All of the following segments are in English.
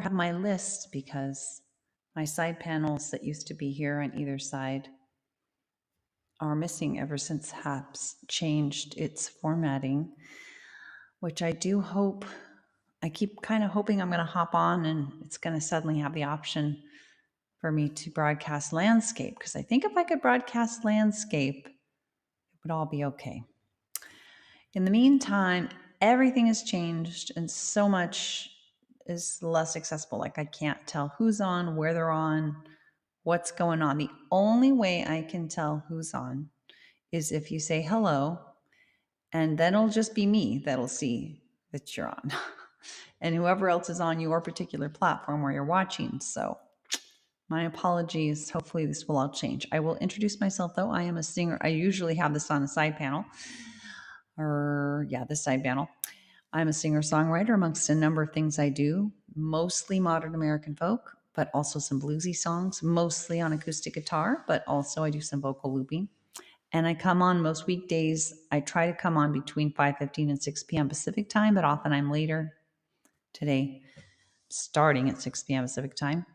have my list because my side panels that used to be here on either side are missing ever since HAPS changed its formatting, which I do hope, I keep kind of hoping I'm going to hop on and it's going to suddenly have the option for me to broadcast landscape, because I think if I could broadcast landscape, it would all be okay. In the meantime, everything has changed and so much is less accessible. Like I can't tell who's on, where they're on, what's going on. The only way I can tell who's on is if you say hello, and then it'll just be me that'll see that you're on and whoever else is on your particular platform where you're watching. So my apologies. Hopefully this will all change. I will introduce myself though. I am a singer. I usually have this on a side panel, this side panel. I'm a singer-songwriter amongst a number of things I do, mostly modern American folk, but also some bluesy songs, mostly on acoustic guitar, but also I do some vocal looping. And I come on most weekdays. I try to come on between 5:15 and 6 p.m. Pacific time, but often I'm later. Today, starting at 6 p.m. Pacific time.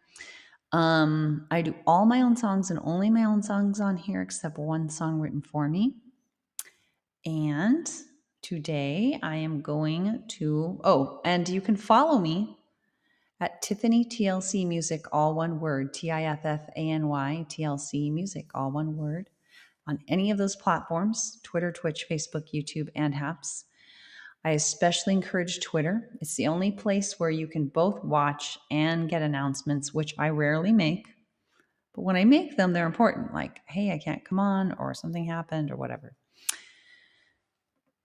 I do all my own songs and only my own songs on here, except one song written for me. And today I am going to, and you can follow me at Tiffany TLC Music, all one word, TIFFANY TLC Music, all one word, on any of those platforms, Twitter, Twitch, Facebook, YouTube, and HAPS. I especially encourage Twitter. It's the only place where you can both watch and get announcements, which I rarely make. But when I make them, they're important, like, hey, I can't come on, or something happened, or whatever.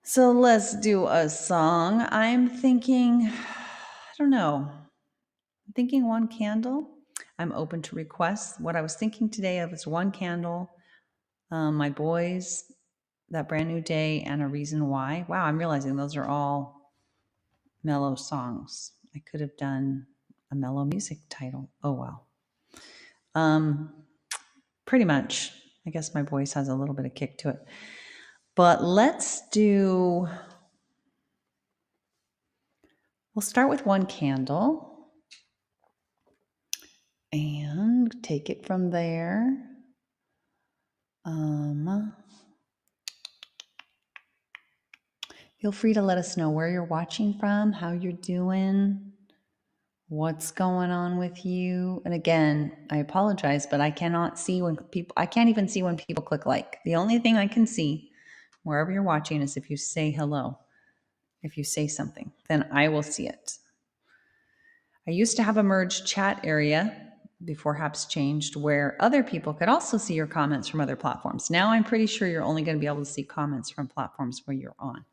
So let's do a song. I'm thinking, I'm thinking One Candle. I'm open to requests. What I was thinking today of is One Candle, My Boys, That Brand New Day, and A Reason Why. Wow, I'm realizing those are all mellow songs. I could have done a mellow music title. Oh, well. Pretty much. I guess my voice has a little bit of kick to it. But we'll start with One Candle and take it from there. Feel free to let us know where you're watching from, how you're doing, what's going on with you. And again, I apologize, but I can't even see when people click like. The only thing I can see wherever you're watching is if you say hello. If you say something, then I will see it. I used to have a merged chat area before HAPS changed where other people could also see your comments from other platforms. Now I'm pretty sure you're only going to be able to see comments from platforms where you're on.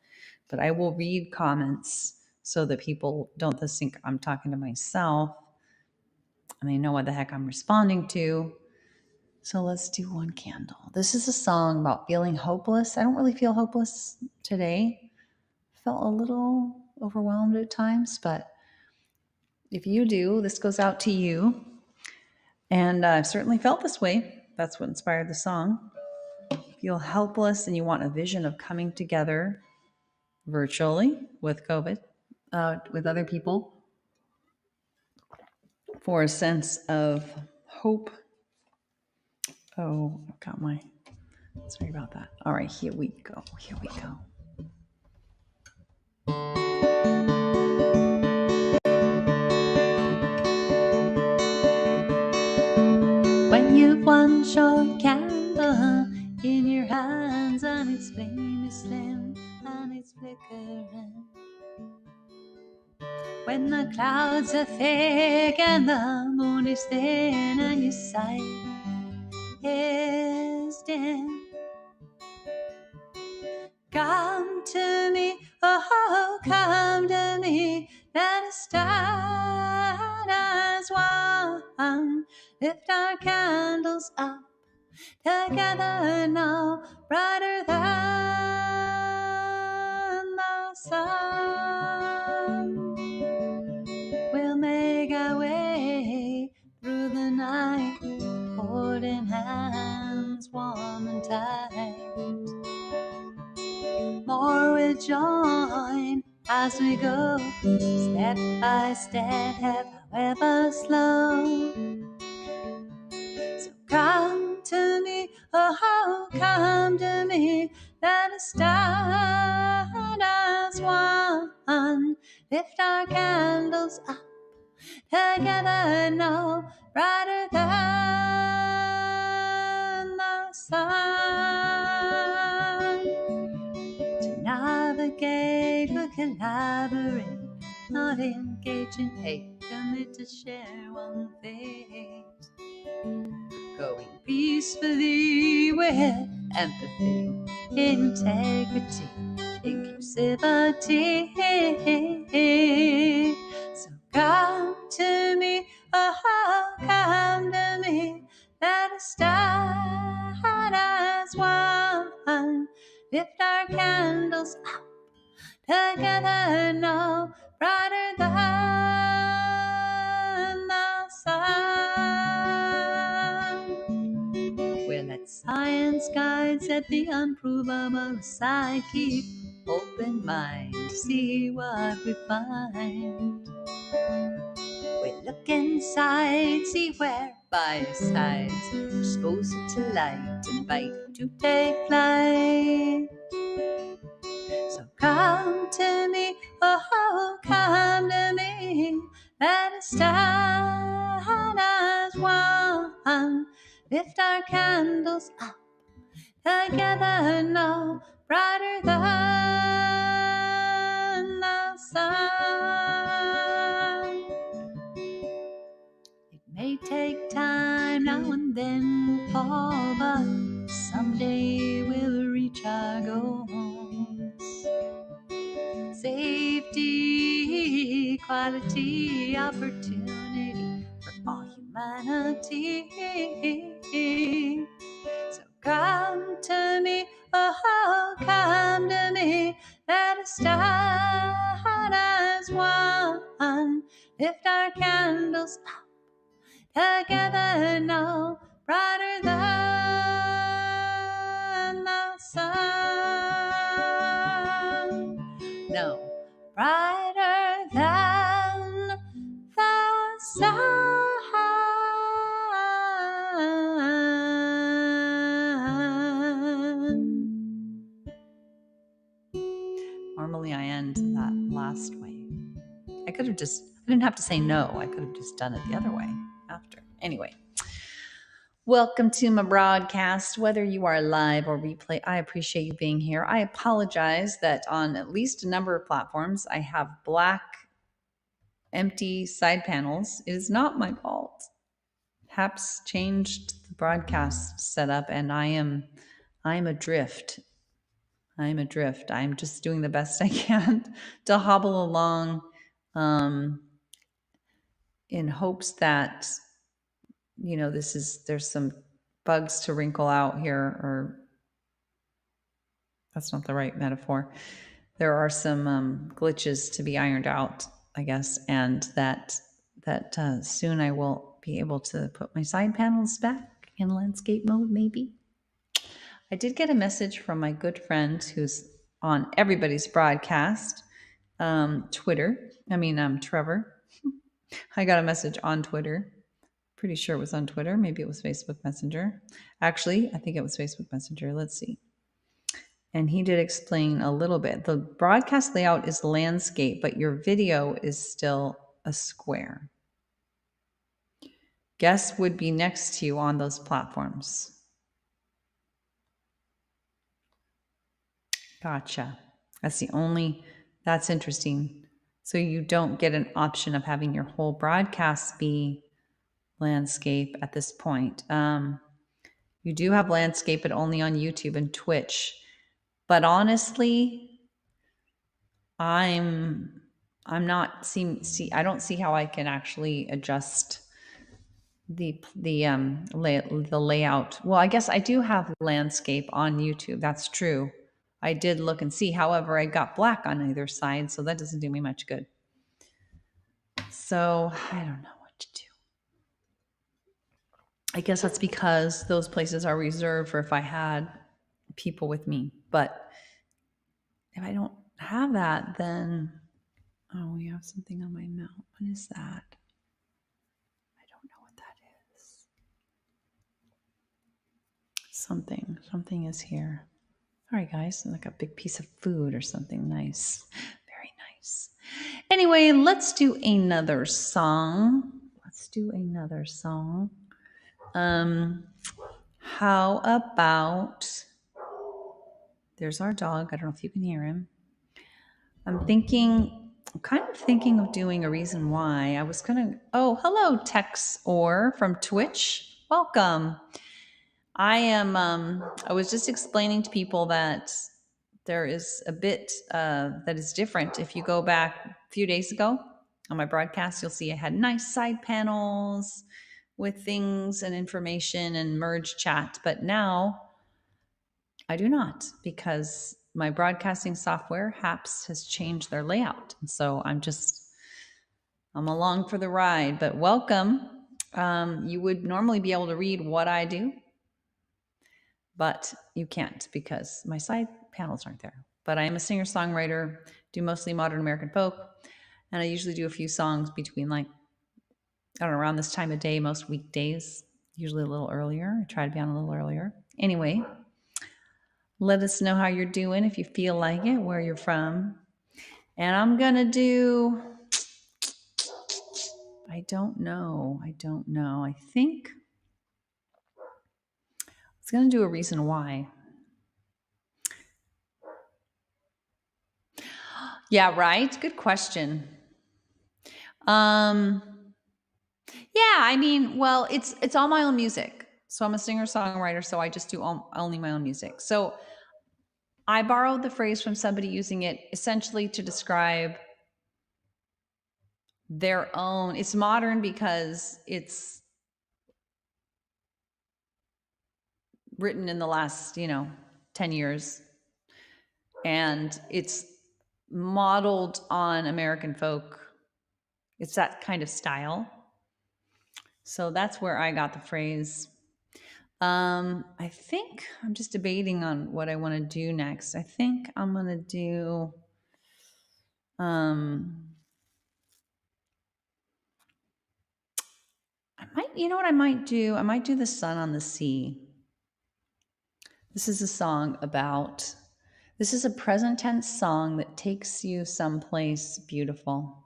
But I will read comments so that people don't just think I'm talking to myself and they know what the heck I'm responding to. So let's do One Candle. This is a song about feeling hopeless. I don't really feel hopeless today. Felt a little overwhelmed at times, but if you do, this goes out to you. And I've certainly felt this way. That's what inspired the song. Feel helpless and you want a vision of coming together virtually with COVID, with other people for a sense of hope. Oh, I've got sorry about that. All right, here we go. When you've one short candle in your hands and its flame is slim and it's flickering, when the clouds are thick and the moon is thin and your sight is dim, come to me, oh, come to me, let us stand as one, lift our candles up together now, brighter than the sun. We'll make our way through the night, holding hands warm and tight. More will join as we go, step by step, ever slow. So come to me, oh, come to me, let us start as one. Lift our candles up together, no brighter than the sun. To navigate, we'll collaborate, not engage in hate, commit to share one fate. Going peacefully with empathy, integrity, inclusivity. So come to me, oh, come to me, let us start as one. Lift our candles up together, no brighter than the sun. We'll let science guide, set the unprovable aside, keep open mind to see what we find. We look inside, see where by your sides, expose it to light, invite it to take flight. So come to me, oh, come to me, let us stand as one. Lift our candles up together, no brighter than the sun. It may take time, now and then we'll fall, but someday we'll reach our goals. Safety, equality, opportunity for all humanity. So come to me, oh, come to me, let us start as one. Lift our candles up together, no brighter than the sun. No brighter than the sun. Normally I end that last way. I didn't have to say no. I could have just done it the other way after. Anyway, welcome to my broadcast. Whether you are live or replay, I appreciate you being here. I apologize that on at least a number of platforms, I have black empty side panels. It is not my fault. HAPS changed the broadcast setup and I'm adrift. I'm adrift. I'm just doing the best I can to hobble along in hopes that, there's some bugs to wrinkle out here, or that's not the right metaphor. There are some glitches to be ironed out, I guess, and that soon I will be able to put my side panels back in landscape mode, maybe. I did get a message from my good friend who's on everybody's broadcast, Trevor. I got a message on Twitter. Pretty sure it was on Twitter. Maybe it was Facebook Messenger. Actually, I think it was Facebook Messenger. Let's see. And he did explain a little bit. The broadcast layout is landscape, but your video is still a square. Guests would be next to you on those platforms. Gotcha. That's interesting. So you don't get an option of having your whole broadcast be landscape at this point. You do have landscape, but only on YouTube and Twitch. But honestly, I don't see how I can actually adjust the layout. Well, I guess I do have landscape on YouTube. That's true. I did look and see. However, I got black on either side, so that doesn't do me much good. So I don't know what to do. I guess that's because those places are reserved for if I had people with me. But if I don't have that, then, we have something on my mouth. What is that? Something is here. All right, guys, like a big piece of food or something nice. Very nice. Anyway, let's do another song. How about, there's our dog. I don't know if you can hear him. I'm kind of thinking of doing a reason why. Oh, hello, Tex Orr from Twitch. Welcome. I was just explaining to people that there is a bit that is different. If you go back a few days ago on my broadcast, you'll see I had nice side panels with things and information and merge chat. But now I do not, because my broadcasting software, HAPS, has changed their layout. And so I'm along for the ride. But welcome. You would normally be able to read what I do, but you can't because my side panels aren't there. But I am a singer-songwriter, do mostly modern American folk, and I usually do a few songs between around this time of day, most weekdays, usually a little earlier. I try to be on a little earlier. Anyway, let us know how you're doing if you feel like it, where you're from. And I'm going to do, I don't know. I think I was going to do a reason why. Yeah, right. Good question. Yeah, I mean, well, it's all my own music. So I'm a singer-songwriter, so I just do only my own music. So I borrowed the phrase from somebody using it essentially to describe their own. It's modern because it's written in the last, 10 years. And it's modeled on American folk. It's that kind of style. So that's where I got the phrase. I think I'm just debating on what I want to do next. I think I'm going to do, I might do? I might do The Sun on the Sea. This is a song this is a present tense song that takes you someplace beautiful.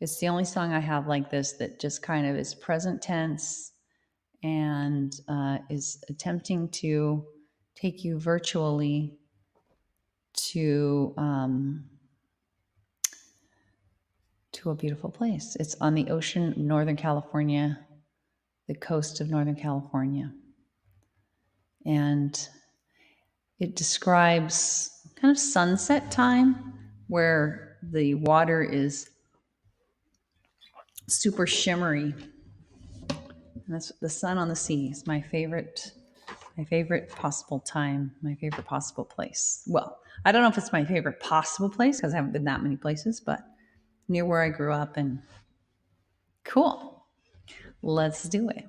It's the only song I have like this that just kind of is present tense and is attempting to take you virtually to a beautiful place. It's on the ocean, Northern California, the coast of Northern California. And it describes kind of sunset time where the water is super shimmery. And that's the sun on the sea is my favorite possible time, my favorite possible place. Well, I don't know if it's my favorite possible place because I haven't been that many places, but near where I grew up. And cool. Let's do it. I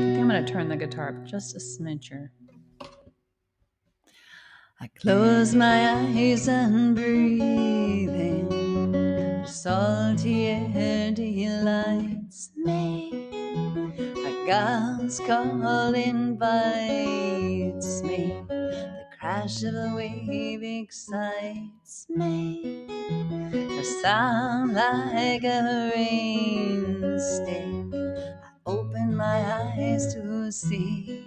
think I'm going to turn the guitar up just a smidger. I close my eyes and breathe in salty air delights me. A gust call invites me. The crash of a wave excites me. A sound like a rain stick. I open my eyes to see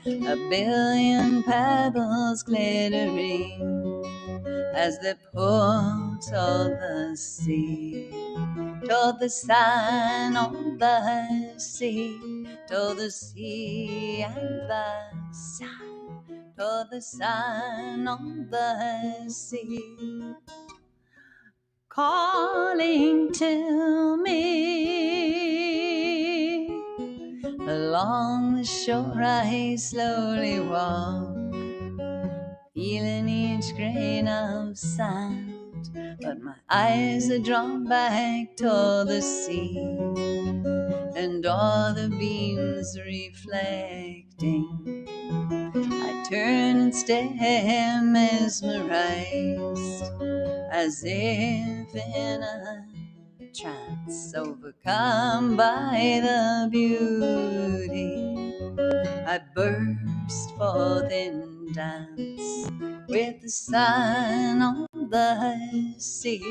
a billion pebbles glittering as they pull toward the sea, toward the sun on the sea, toward the sea and the sun, toward the sun on the sea, calling to me. Along the shore I slowly walk, feeling each grain of sand, but my eyes are drawn back toward the sea, and all the beams reflecting. I turn and stare mesmerized, as if in a trance, overcome by the beauty. I burst forth in dance with the sun on the sea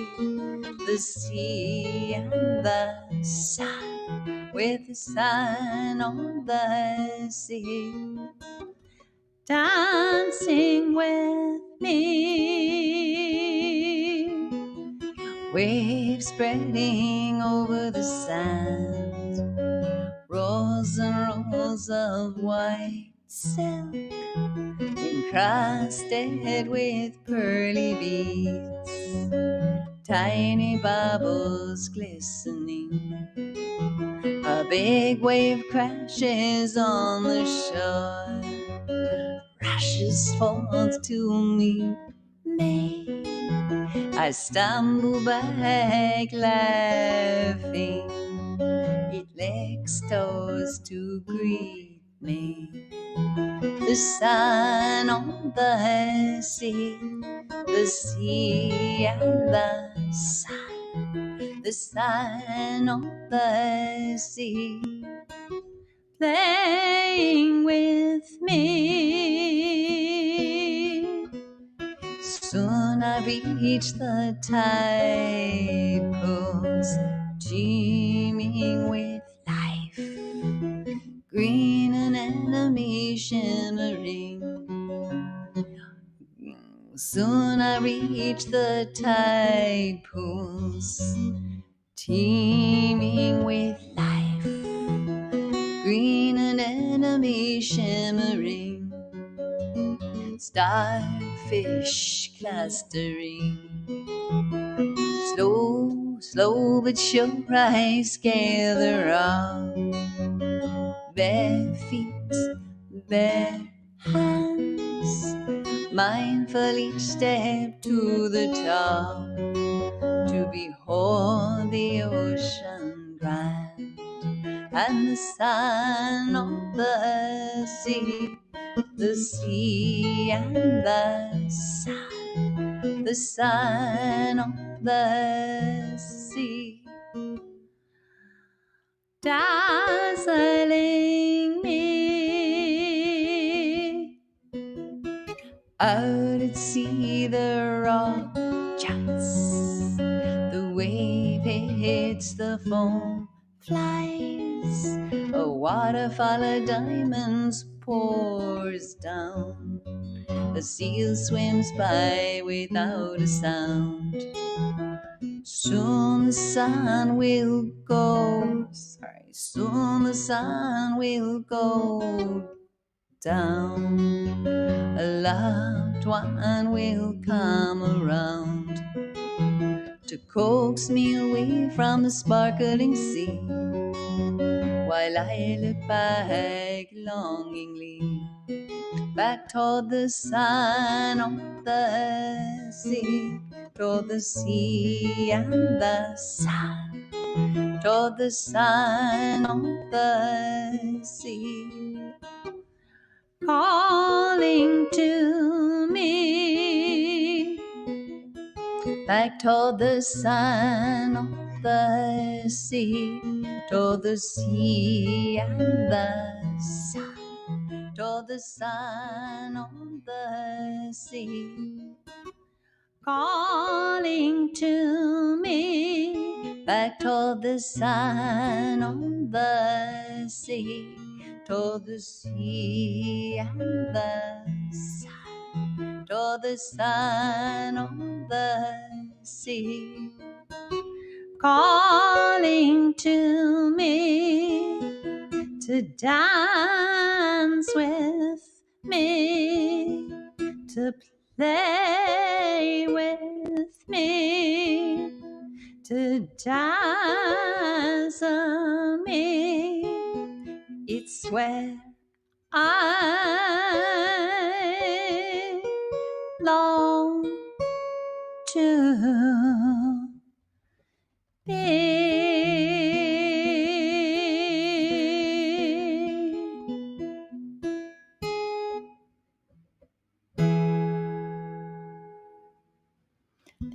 and the sun, with the sun on the sea, dancing with me. Waves spreading over the sand, rolls and rolls of white silk, encrusted with pearly beads, tiny bubbles glistening. A big wave crashes on the shore, rushes forth to meet me. I stumble back laughing, it licks toes to greet me. The sun on the sea and the sun on the sea, playing with me. Soon I reach the tide pools, teeming with life, green anemone shimmering. Soon I reach the tide pools, teeming with life, green anemone shimmering, starfish clustering. Slow but sure I scale the rock, bare feet, bare hands, mindful each step to the top, to behold the ocean grand, and the sun on the sea and the sun on the sea, dazzling me. Out at sea the rock juts, the wave hits the foam, flies, a waterfall of diamonds pours down, a seal swims by without a sound. Soon the sun will go, soon the sun will go down. A loved one will come around to coax me away from the sparkling sea, while I look back longingly, back toward the sun on the sea, toward the sea and the sun, toward the sun on the sea, calling to me, back toward the sun on the sea, toward the sea and the sun, toward the sun on the sea, calling to me, back toward the sun on the sea, toward the sea and the sun, toward the sun on the sea, calling to me to dance with me, to play with me, to dazzle me. It's where I long to be.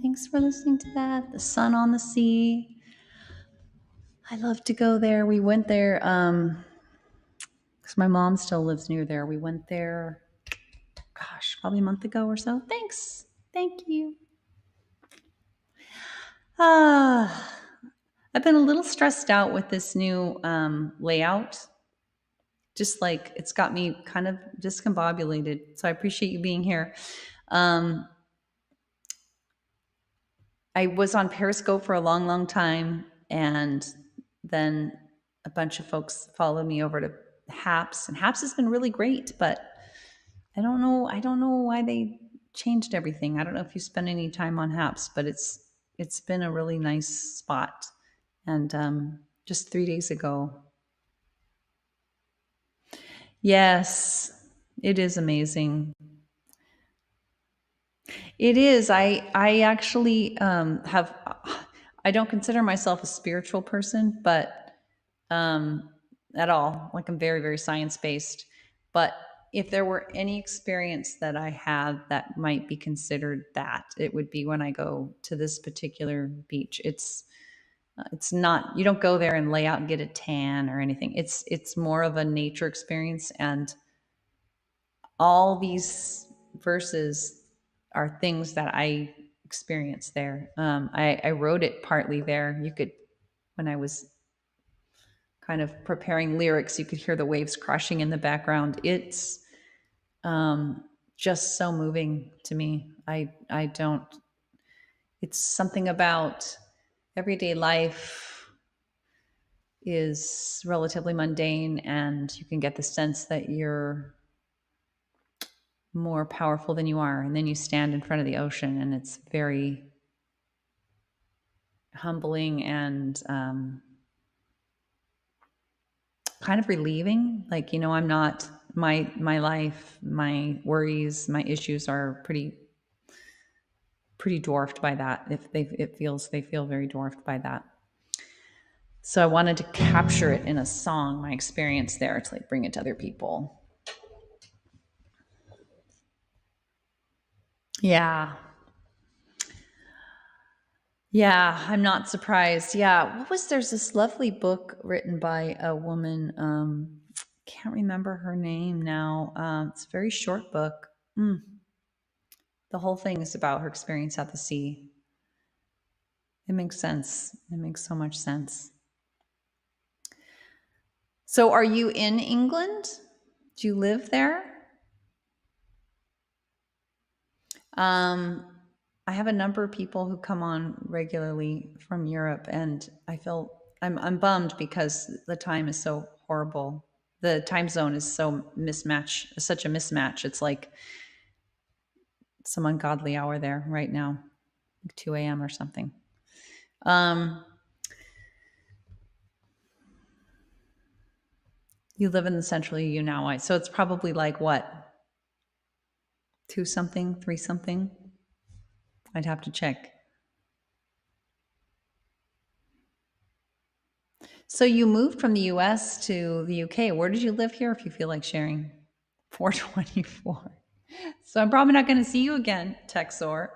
Thanks for listening to that. The Sun on the Sea. I love to go there. We went there because my mom still lives near there. We went there, gosh, probably a month ago or so. Thanks. Thank you. I've been a little stressed out with this new layout. Just like it's got me kind of discombobulated. So I appreciate you being here. Um, I was on Periscope for a long, long time, and then a bunch of folks followed me over to Haps, and Haps has been really great, but I don't know. I don't know why they changed everything. I don't know if you spend any time on Haps, but it's been a really nice spot. And just 3 days ago, yes, it is amazing. It is. I actually have. I don't consider myself a spiritual person, but at all. Like I'm very, very science based. But if there were any experience that I had that might be considered that, it would be when I go to this particular beach. It's not. You don't go there and lay out and get a tan or anything. It's more of a nature experience, and all these verses are things that I experienced there. I wrote it partly there. You could, when I was kind of preparing lyrics, you could hear the waves crashing in the background. It's just so moving to me. I don't. It's something about everyday life is relatively mundane, and you can get the sense that you're more powerful than you are. And then you stand in front of the ocean, and it's very humbling and kind of relieving. Like, I'm not my life, my worries, my issues are pretty dwarfed by that. If they feel very dwarfed by that. So I wanted to capture it in a song, my experience there, to like bring it to other people. Yeah. Yeah, I'm not surprised. Yeah, there's this lovely book written by a woman. Can't remember her name now. It's a very short book. The whole thing is about her experience at the sea. It makes sense. It makes so much sense. So, are you in England? Do you live there? I have a number of people who come on regularly from Europe, and I'm bummed because the time is so horrible. The time zone is such a mismatch. It's like some ungodly hour there right now, like 2 a.m. or something. You live in the central EU now, so it's probably like what, 2 something, 3 something. I'd have to check. So you moved from the US to the UK. Where did you live here, if you feel like sharing? 424. So I'm probably not going to see you again, Texor.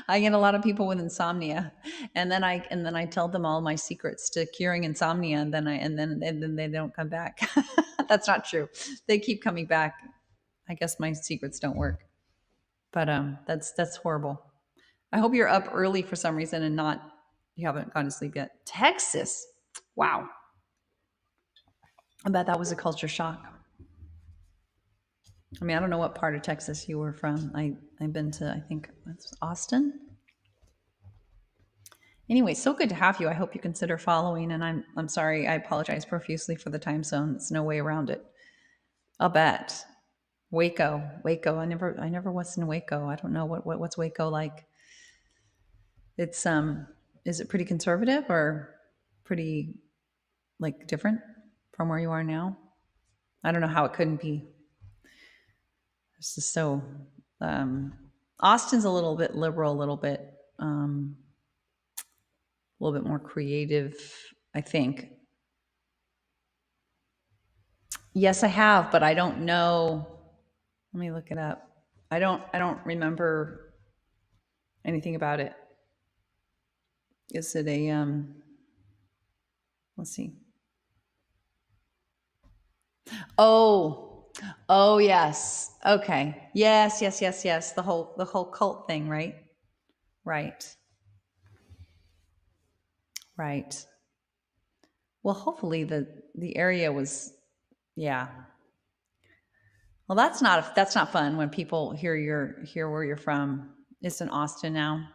I get a lot of people with insomnia, and then I tell them all my secrets to curing insomnia, and then they don't come back. That's not true. They keep coming back. I guess my secrets don't work. But that's horrible. I hope you're up early for some reason and not you haven't gone to sleep yet. Texas. Wow. I bet that was a culture shock. I mean, I don't know what part of Texas you were from. I've been to, I think that's Austin. Anyway, so good to have you. I hope you consider following, and I'm sorry. I apologize profusely for the time zone. There's no way around it. I'll bet. Waco. I never was in Waco. I don't know what's Waco like. It's is it pretty conservative or pretty like different from where you are now? I don't know how it couldn't be. This is so. Austin's a little bit liberal, a little bit more creative, I think. Yes, I have, but I don't know. Let me look it up. I don't remember anything about it. Is it a Let's see. Oh, yes. Okay. Yes. The whole cult thing, right? Right. Right. Well, hopefully the area was, yeah. Well, that's not fun when people hear where you're from. It's in Austin now.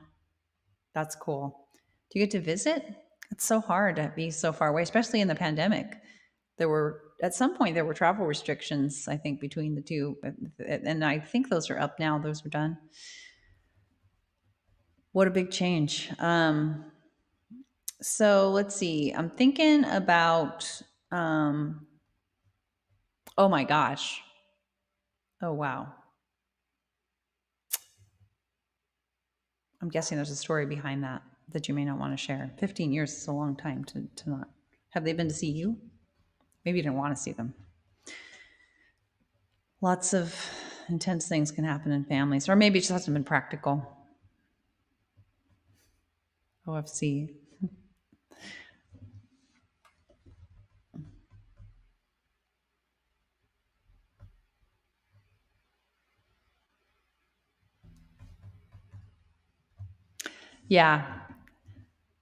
That's cool. Do you get to visit? It's so hard to be so far away, especially in the pandemic. At some point there were travel restrictions, I think, between the two, and I think those are up now. Those were done. What a big change. So let's see. I'm thinking about. Oh my gosh. Oh wow. I'm guessing there's a story behind that you may not want to share. 15 years is a long time to not. Have they been to see you? Maybe you didn't want to see them. Lots of intense things can happen in families, or maybe it just hasn't been practical. OFC. Yeah,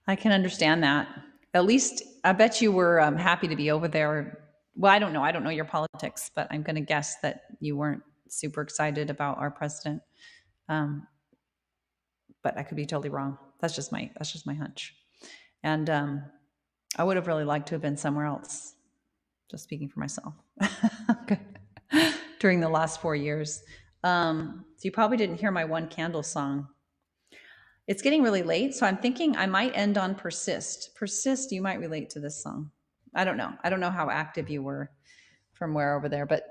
I can understand that. At least I bet you were happy to be over there. Well, I don't know. I don't know your politics, but I'm going to guess that you weren't super excited about our president. But I could be totally wrong. That's just my hunch. And I would have really liked to have been somewhere else. Just speaking for myself. During the last 4 years. So you probably didn't hear my One Candle song. It's getting really late, so I'm thinking I might end on Persist. Persist, you might relate to this song. I don't know. I don't know how active you were from where over there, but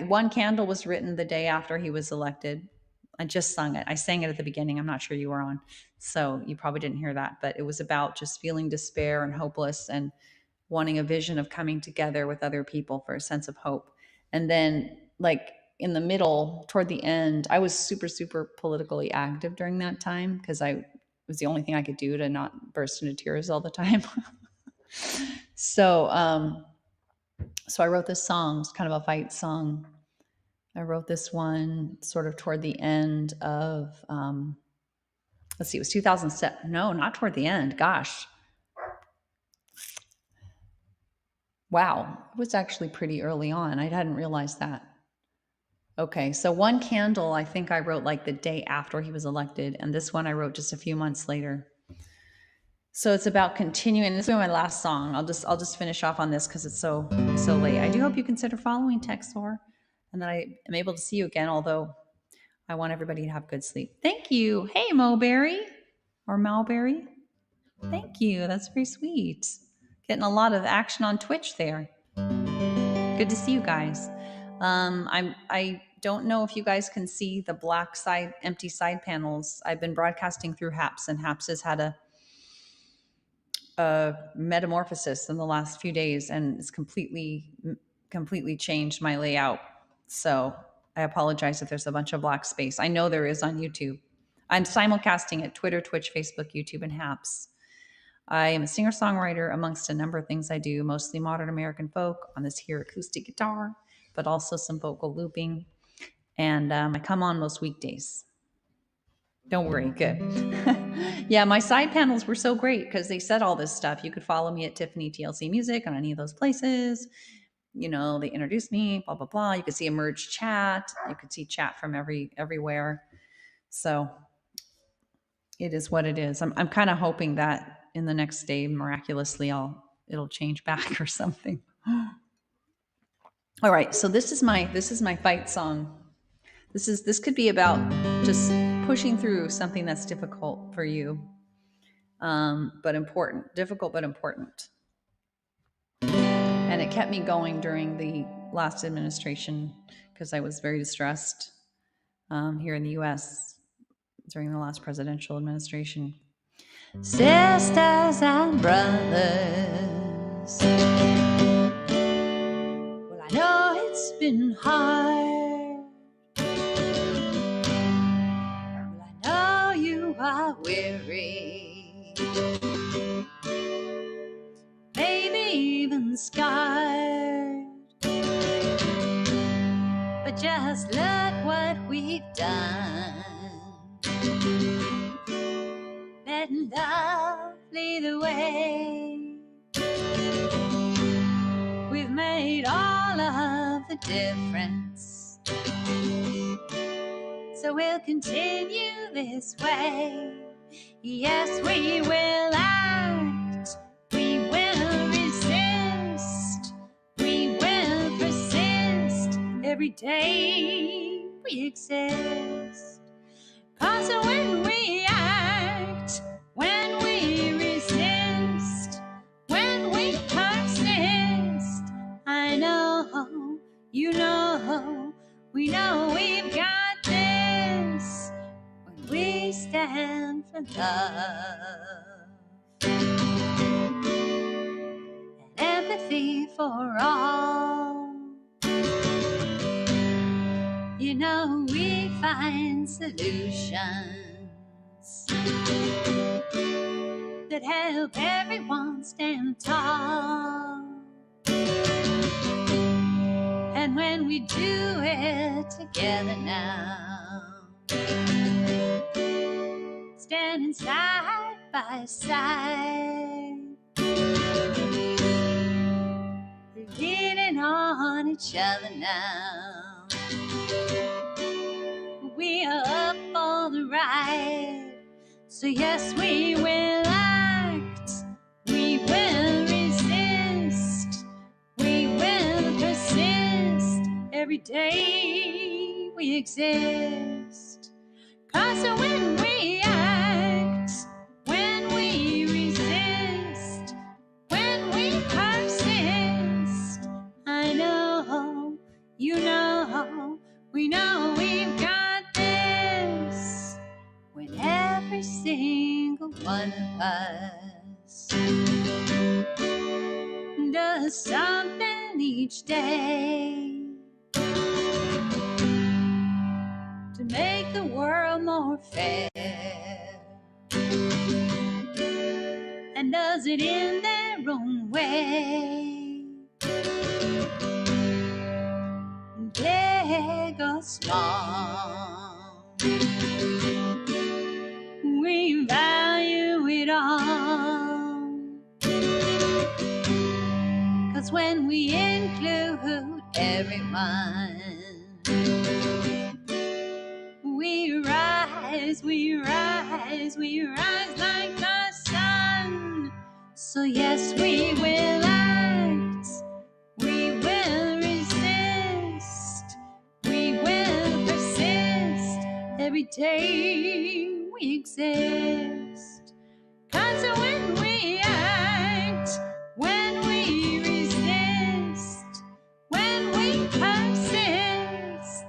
One Candle was written the day after he was elected. I just sung it. I sang it at the beginning. I'm not sure you were on, so you probably didn't hear that, but it was about just feeling despair and hopeless and wanting a vision of coming together with other people for a sense of hope. And then, like, in the middle, toward the end, I was super politically active during that time because it was the only thing I could do to not burst into tears all the time. So I wrote this song. It's kind of a fight song. I wrote this one sort of toward the end of, let's see, it was 2007. No, not toward the end. Gosh. Wow. It was actually pretty early on. I hadn't realized that. Okay, so One Candle, I think I wrote like the day after he was elected, and this one I wrote just a few months later. So it's about continuing. This will be my last song. I'll just finish off on this because it's so late. I do hope you consider following Texor, and that I am able to see you again. Although I want everybody to have good sleep. Thank you. Hey, Moberry or Malberry. Thank you. That's very sweet. Getting a lot of action on Twitch there. Good to see you guys. I don't know if you guys can see the black empty side panels. I've been broadcasting through HAPS, and HAPS has had a metamorphosis in the last few days, and it's completely changed my layout. So I apologize if there's a bunch of black space. I know there is on YouTube. I'm simulcasting at Twitter, Twitch, Facebook, YouTube, and HAPS. I am a singer-songwriter amongst a number of things I do, mostly modern American folk on this here acoustic guitar, but also some vocal looping. And I come on most weekdays. Don't worry, good. Yeah, my side panels were so great because they said all this stuff. You could follow me at Tiffany TLC Music on any of those places. You know, they introduced me, blah, blah, blah. You could see a merged chat. You could see chat from everywhere. So it is what it is. I'm kind of hoping that in the next day, miraculously, it'll change back or something. All right, so this is my fight song. This could be about just pushing through something that's difficult for you, but important. Difficult but important. And it kept me going during the last administration because I was very distressed here in the U.S. during the last presidential administration. Sisters and brothers, well, I know it's been hard. Well, I know you are weary. Maybe even scarred. But just look what we've done. Letting love lead the way. We've made all of the difference. So we'll continue this way. Yes, we will act. We will resist. We will persist. Every day we exist. 'Cause when we act, when we resist, when we persist, I know, you know, we know we've got this. When we stand for love and empathy for all, you know we find solutions that help everyone stand tall. And when we do it together now, standing side by side, leaning on each other now, we are up for the ride. So yes, we will act, we will resist, we will persist. Every day we exist. 'Cause when we act, when we resist, when we persist, I know, you know, we know we've got this. When every single one of us does something each day to make the world more fair, and does it in their own way, big or small, we value it all. 'Cause when we include everyone, we rise, we rise, we rise like the sun. So yes, we will act, we will resist, we will persist. Every day we exist. 'Cause when we act, when we resist, when we persist,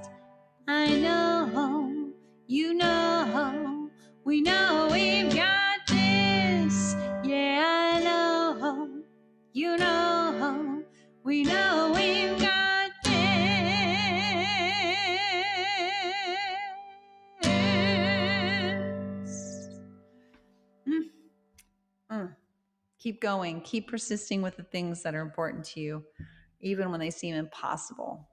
I know, you know, we know we've got this. Yeah, I know, you know, we know we've got this. Keep going. Keep persisting with the things that are important to you, even when they seem impossible.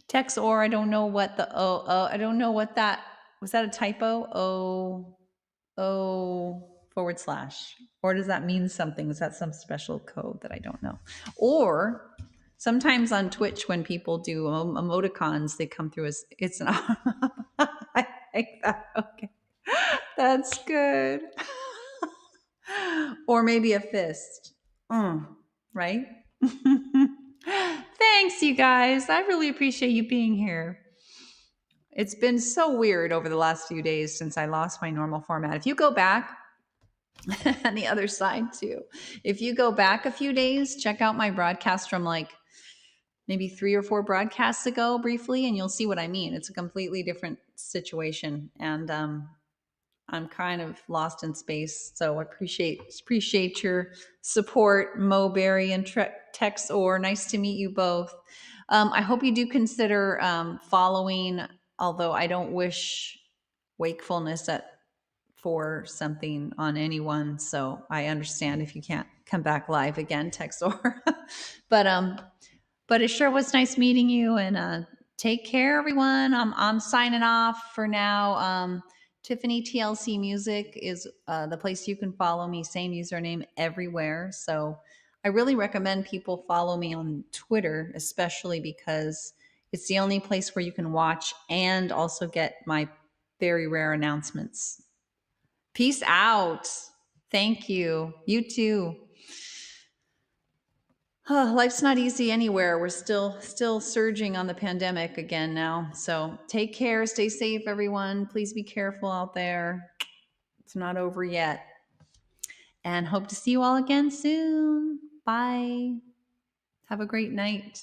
Tex or I don't know what the I don't know what that was. That a typo? // or does that mean something? Is that some special code that I don't know? Or sometimes on Twitch when people do emoticons, they come through as it's an I like that. Okay, that's good. Or maybe a fist, right? Thanks, you guys. I really appreciate you being here. It's been so weird over the last few days since I lost my normal format. If you go back, and the other side too, if you go back a few days, check out my broadcast from like maybe 3 or 4 broadcasts ago briefly, and you'll see what I mean. It's a completely different situation. And I'm kind of lost in space. So I appreciate your support, Mo Berry and Tex Or. Nice to meet you both. I hope you do consider following, although I don't wish wakefulness at for something on anyone. So I understand if you can't come back live again, Texor. But it sure was nice meeting you, and take care, everyone. I'm signing off for now. Tiffany TLC Music is the place you can follow me. Same username everywhere. So I really recommend people follow me on Twitter, especially because it's the only place where you can watch and also get my very rare announcements. Peace out. Thank you. You too. Life's not easy anywhere. We're still surging on the pandemic again now. So take care, stay safe, everyone. Please be careful out there. It's not over yet. And hope to see you all again soon. Bye. Have a great night.